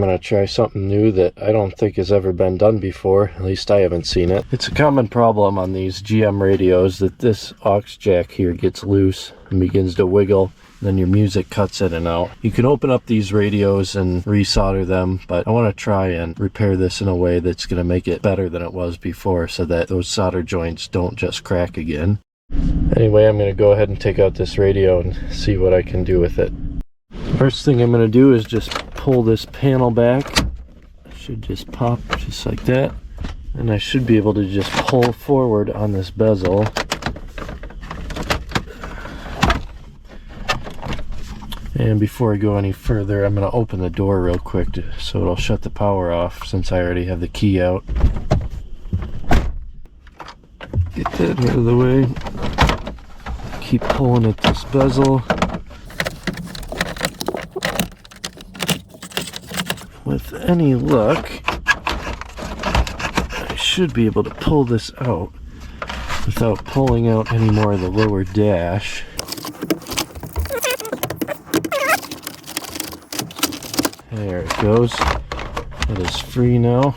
I'm going to try something new that I don't think has ever been done before. At least I haven't seen it. It's a common problem on these GM radios that this aux jack here gets loose and begins to wiggle. Then your music cuts in and out. You can open up these radios and resolder them, but I want to try and repair this in a way that's going to make it better than it was before so that those solder joints don't just crack again. Anyway, I'm going to go ahead and take out this radio and see what I can do with it. First thing I'm going to do is just pull this panel back. It should just pop just like that. And I should be able to just pull forward on this bezel. And before I go any further, I'm going to open the door real quick so it'll shut the power off since I already have the key out. Get that out of the way. Keep pulling at this bezel. With any luck, I should be able to pull this out without pulling out any more of the lower dash. There it goes. It is free now.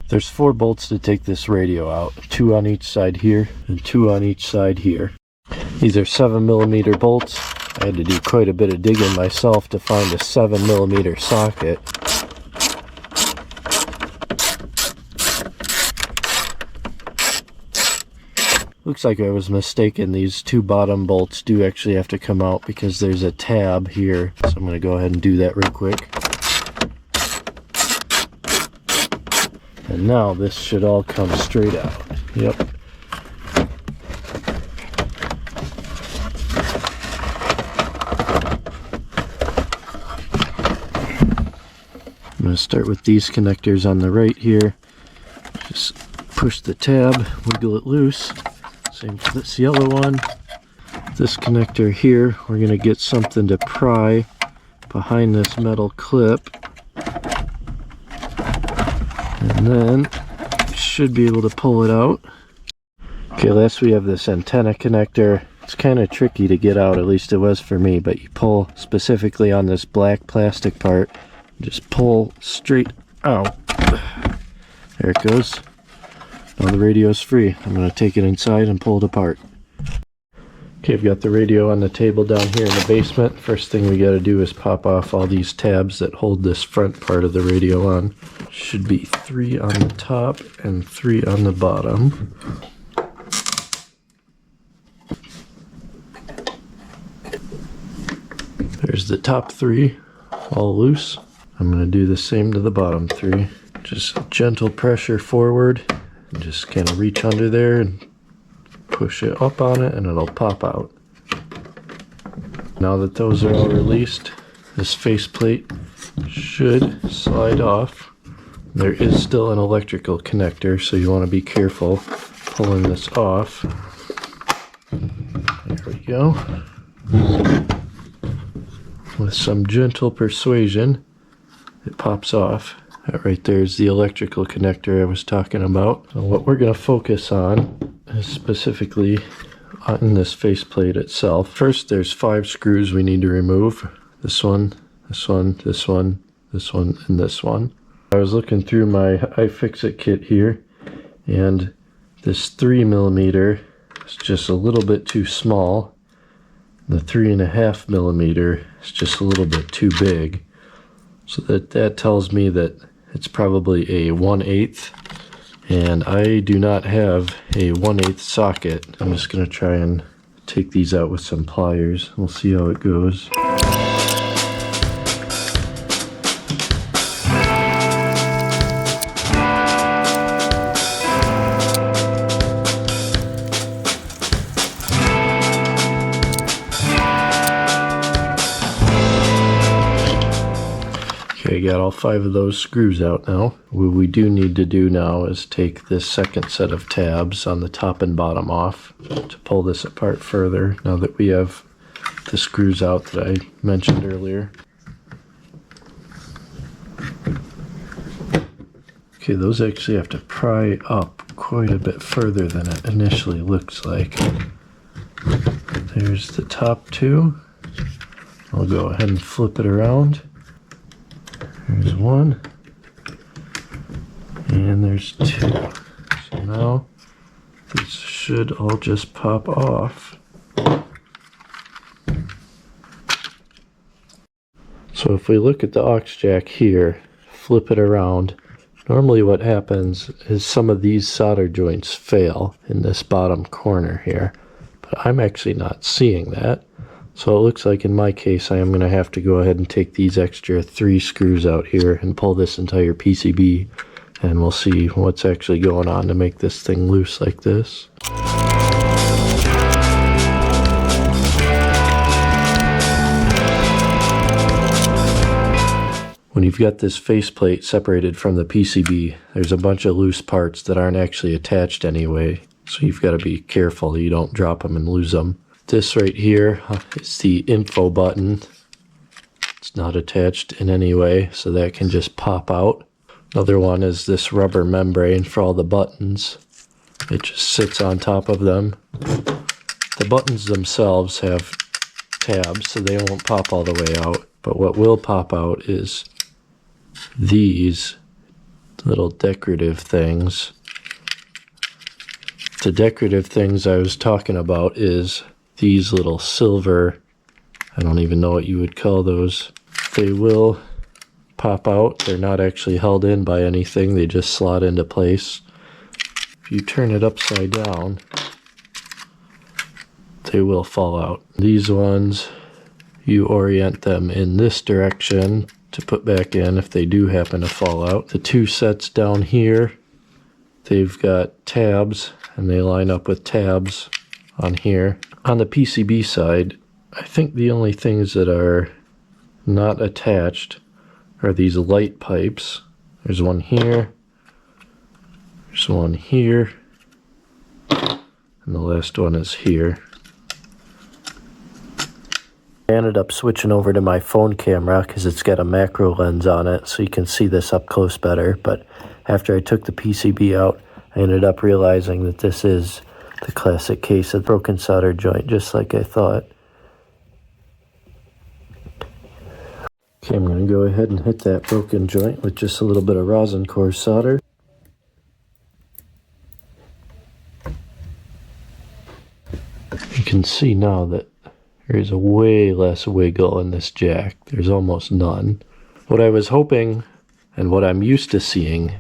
There's 4 bolts to take this radio out, 2 on each side here and 2 on each side here. These are 7mm bolts. I had to do quite a bit of digging myself to find a 7mm socket. Looks like I was mistaken. These 2 bottom bolts do actually have to come out because there's a tab here. So I'm going to go ahead and do that real quick. And now this should all come straight out. Yep. I'm going to start with these connectors on the right here. Just push the tab, wiggle it loose. Same for this yellow one. This connector here, we're going to get something to pry behind this metal clip. And then you should be able to pull it out. Okay, last we have this antenna connector. It's kind of tricky to get out, at least it was for me, but you pull specifically on this black plastic part. Just pull straight out. There it goes. Now the radio's free. I'm going to take it inside and pull it apart. Okay, I've got the radio on the table down here in the basement. First thing we got to do is pop off all these tabs that hold this front part of the radio on. Should be 3 on the top and 3 on the bottom. There's the top 3, all loose. I'm going to do the same to the bottom 3. Just gentle pressure forward. Just kind of reach under there and push it up on it and it'll pop out. Now that those are all released, this faceplate should slide off. There is still an electrical connector, so you want to be careful pulling this off. There we go. With some gentle persuasion, it pops off. That right there is the electrical connector I was talking about. So what we're going to focus on is specifically on this faceplate itself. First, there's 5 screws we need to remove. This one, this one, this one, this one, and this one. I was looking through my iFixit kit here, and this 3mm is just a little bit too small. The 3.5mm is just a little bit too big. So that tells me that it's probably a 1/8, and I do not have a 1/8 socket. I'm just going to try and take these out with some pliers. We'll see how it goes. Okay, got all 5 of those screws out now. What we do need to do now is take this second set of tabs on the top and bottom off to pull this apart further, now that we have the screws out that I mentioned earlier. Okay, those actually have to pry up quite a bit further than it initially looks like. There's the top two. I'll go ahead and flip it around. There's one. And there's two. So now this should all just pop off. So if we look at the aux jack here, flip it around, normally what happens is some of these solder joints fail in this bottom corner here, but I'm actually not seeing that. So it looks like in my case I am going to have to go ahead and take these extra 3 screws out here and pull this entire PCB, and we'll see what's actually going on to make this thing loose like this. When you've got this faceplate separated from the PCB, there's a bunch of loose parts that aren't actually attached anyway, so you've got to be careful you don't drop them and lose them. This right here is the info button. It's not attached in any way, so that can just pop out. Another one is this rubber membrane for all the buttons. It just sits on top of them. The buttons themselves have tabs, so they won't pop all the way out, but what will pop out is these little decorative things. The decorative things I was talking about is these little silver, I don't even know what you would call those. They will pop out. They're not actually held in by anything. They just slot into place. If you turn it upside down, they will fall out. These ones, you orient them in this direction to put back in if they do happen to fall out. The 2 sets down here, they've got tabs, and they line up with tabs on here. On the PCB side, I think the only things that are not attached are these light pipes. There's one here, there's one here, and the last one is here. I ended up switching over to my phone camera because it's got a macro lens on it, so you can see this up close better. But after I took the PCB out, I ended up realizing that this is the classic case of broken solder joint, just like I thought. Okay, I'm going to go ahead and hit that broken joint with just a little bit of rosin core solder. You can see now that there's a way less wiggle in this jack. There's almost none. What I was hoping, and what I'm used to seeing,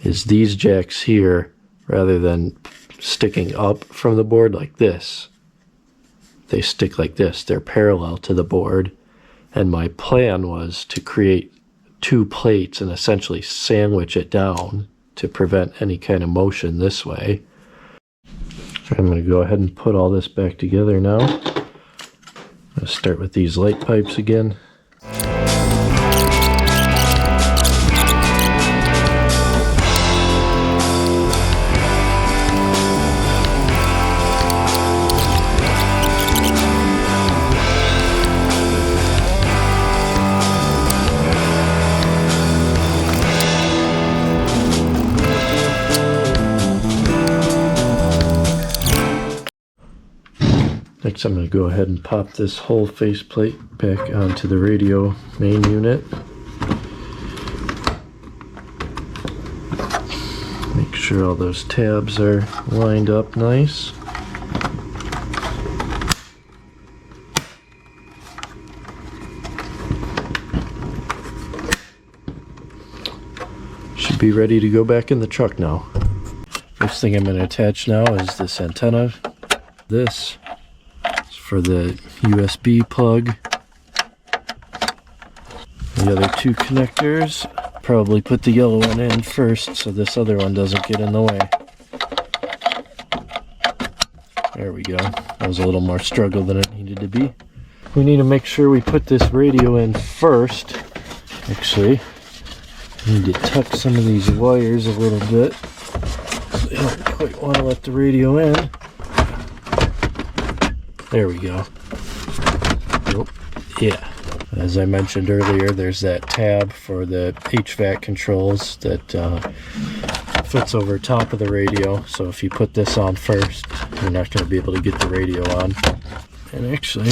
is these jacks here, rather than sticking up from the board like this, they stick like this. They're parallel to the board. And my plan was to create 2 plates and essentially sandwich it down to prevent any kind of motion this way. I'm going to go ahead and put all this back together now. I'm going to start with these light pipes again. Next, I'm going to go ahead and pop this whole faceplate back onto the radio main unit. Make sure all those tabs are lined up nice. Should be ready to go back in the truck now. First thing I'm going to attach now is this antenna. This for the USB plug. The other 2 connectors, probably put the yellow one in first so this other one doesn't get in the way. There we go. That was a little more struggle than it needed to be. We need to make sure we put this radio in first. Actually, I need to tuck some of these wires a little bit. I don't quite want to let the radio in. There we go. Nope. Yeah. As I mentioned earlier, there's that tab for the HVAC controls that fits over top of the radio, so if you put this on first, you're not going to be able to get the radio on. And actually,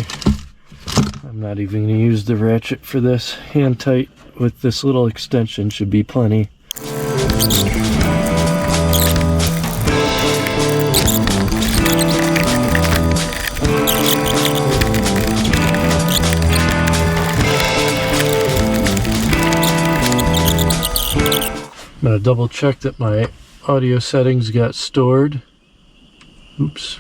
I'm not even going to use the ratchet for this. Hand tight with this little extension should be plenty. I'm going to double check that my audio settings got stored. Oops.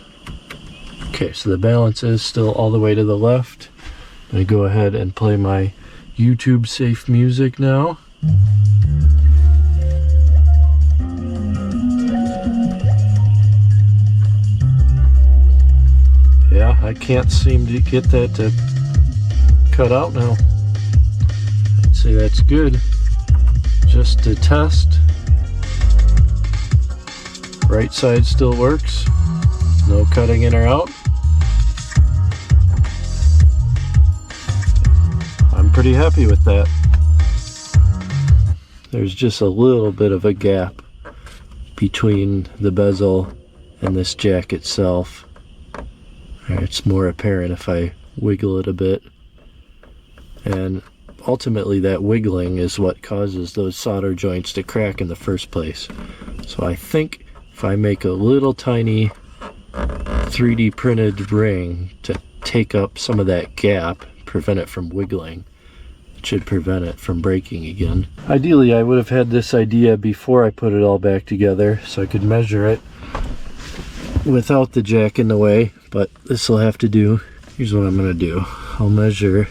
Okay, so the balance is still all the way to the left. I'm going to go ahead and play my YouTube safe music now. Yeah, I can't seem to get that to cut out now. I'd say that's good. Just to test. Right side still works. No cutting in or out. I'm pretty happy with that. There's just a little bit of a gap between the bezel and this jack itself. It's more apparent if I wiggle it a bit. And ultimately that wiggling is what causes those solder joints to crack in the first place. So I think if I make a little tiny 3D printed ring to take up some of that gap, prevent it from wiggling, it should prevent it from breaking again. Ideally I would have had this idea before I put it all back together so I could measure it without the jack in the way, but this will have to do. Here's what I'm going to do. I'll measure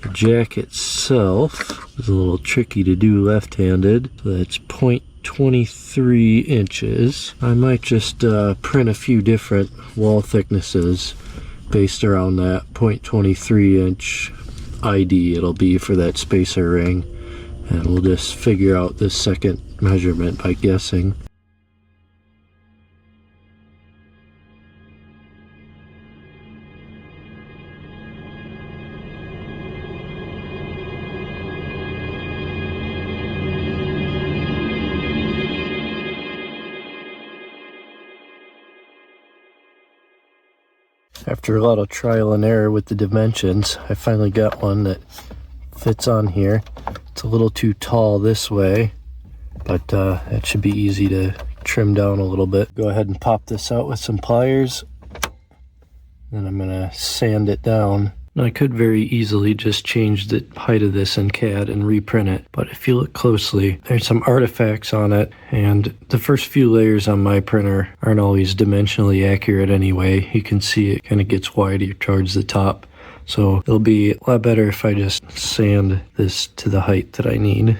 the jack itself. It's a little tricky to do left-handed. So that's 0.23 inches. I might just print a few different wall thicknesses based around that 0.23 inch ID it'll be for that spacer ring. And we'll just figure out this second measurement by guessing. After a lot of trial and error with the dimensions, I finally got one that fits on here. It's a little too tall this way, but it should be easy to trim down a little bit. Go ahead and pop this out with some pliers. Then I'm gonna sand it down. Now, I could very easily just change the height of this in CAD and reprint it, but if you look closely, there's some artifacts on it, and the first few layers on my printer aren't always dimensionally accurate anyway. You can see it kind of gets wider towards the top, so it'll be a lot better if I just sand this to the height that I need.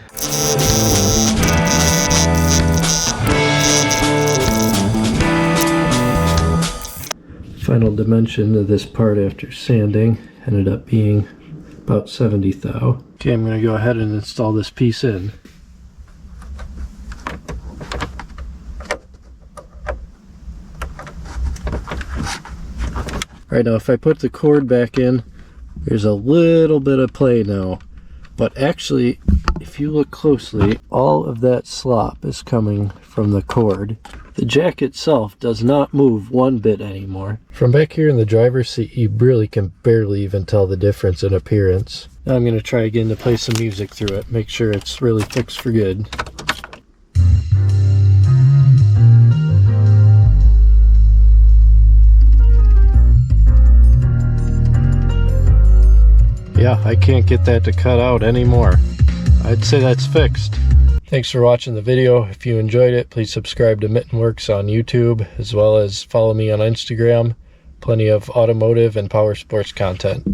Final dimension of this part after sanding ended up being about 70 thou. Okay, I'm going to go ahead and install this piece in. Alright, now if I put the cord back in, there's a little bit of play now. But actually, if you look closely, all of that slop is coming from the cord. The jack itself does not move one bit anymore. From back here in the driver's seat, you really can barely even tell the difference in appearance. Now I'm going to try again to play some music through it, make sure it's really fixed for good. Yeah, I can't get that to cut out anymore. I'd say that's fixed. Thanks for watching the video. If you enjoyed it, please subscribe to Mittenworks on YouTube, as well as follow me on Instagram. Plenty of automotive and power sports content.